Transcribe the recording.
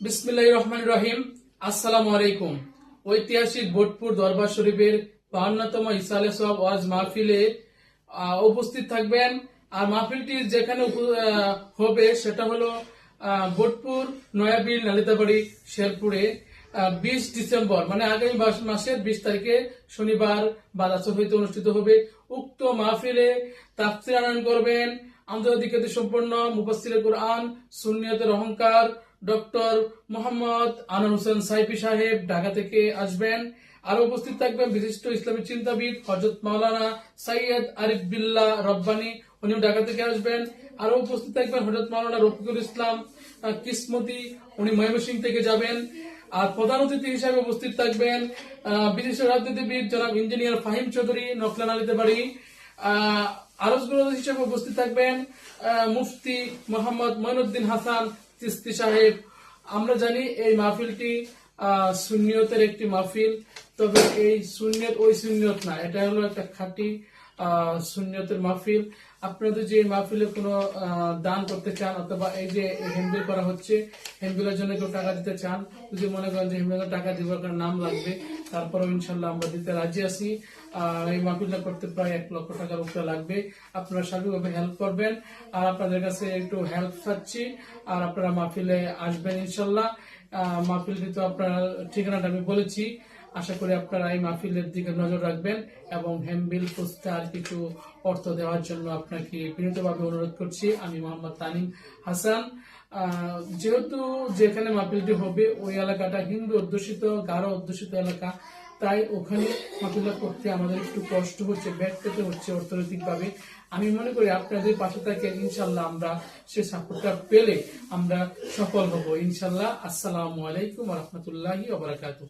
বিসমিল্লাহির রহমানির রহিম। আসসালামু আলাইকুম। ঐতিহাসিক বোটপুর দরবার শরীফের 52তম ইসালে সওয়াব ওয়াজ মাহফিলে উপস্থিত থাকবেন। আর মাহফিলটি যেখানে হবে সেটা হলো বোটপুর নয়াবিল নালিতাবাড়ি শেরপুরে 20 ডিসেম্বর মানে আগামী মাসের 20 তারিখে শনিবার বাদাসর হইতে অনুষ্ঠিত হবে। উক্ত মাহফিলে তাফসীর আনয়ন করবেন আন্তর্জাতিক খ্যাতি সম্পন্ন মুফাসসিরে কুরআন সুন্নিয়তের অহংকার ডক্টর মোহাম্মদ আনোয়ার হোসেন সাইফি সাহেব ঢাকা থেকে আসবেন। আরো উপস্থিত থাকবেন বিশিষ্ট ইসলামী চিন্তাবিদ হযরত মাওলানা সৈয়দ আরিফ বিল্লাহ রব্বানী, উনিও ঢাকা থেকে আসবেন। আরো উপস্থিত থাকবেন হযরত মাওলানা রফিকুল ইসলাম কিসমতি, উনি ময়মনসিংহ থেকে যাবেন। আর প্রধান অতিথি হিসেবে উপস্থিত থাকবেন বিশিষ্ট রাজনীতিবিদ জনাব ইঞ্জিনিয়ার ফাহিম চৌধুরী নকলা নালিতাবাড়ি। আলোচক হিসেবে উপস্থিত থাকবেন মুফতি মোহাম্মদ মঈনুদ্দিন হাসান চিশতি সাহেব। আমরা জানি এই মাহফিলটি সুন্নিয়তের একটি মাহফিল, তবে এই সুন্নিয়ত ওই সুন্নিয়ত না, এটা হলো একটা খাঁটি সুন্নিয়তের মাহফিল। আপনাদের যে মাহফিলে কোনো দান করতে চান অথবা এই যে হ্যান্ডবিল করা হচ্ছে, হ্যান্ডবিলের জন্য কেউ টাকা দিতে চান, যদি মনে করেন যে হ্যান্ডবিলের টাকা দিব আপনার নাম লাগবে, তারপরেও ইনশাল্লাহ আমরা দিতে রাজি আছি। এই মাহফিলটা করতে প্রায় 1 লক্ষ টাকার উপরে লাগবে। আপনারা সার্বিকভাবে হেল্প করবেন, আর আপনাদের কাছে একটু হেল্প চাচ্ছি। আর আপনারা মাহফিলে আসবেন ইনশাল্লাহ। মাহফিলটি তো আপনারা ঠিকানাটা আমি বলেছি, আশা করি আপনারা এই মাহফিলের দিকে নজর রাখবেন এবং হ্যান্ডবিল পুস্তে আর কিছু অর্থ দেওয়ার জন্য আপনাকে বিনীতভাবে অনুরোধ করছি। আমি মোহাম্মদ তানিম হাসান। যেহেতু যেখানে মাহফিলটি হবে ওই এলাকাটা হিন্দু অধ্যুষিত গারো অধ্যুষিত এলাকা, তাই ওখানে মাহফিলটা করতে আমাদের একটু কষ্ট হচ্ছে, ব্যাক পেতে হচ্ছে অর্থনৈতিকভাবে। আমি মনে করি আপনাদের পাশে থেকে ইনশাল্লাহ আমরা সে সাপোর্টটা পেলে আমরা সফল হব ইনশাল্লাহ। আসসালামু আলাইকুম ওয়া রাহমাতুল্লাহি ওয়া বারাকাতুহু।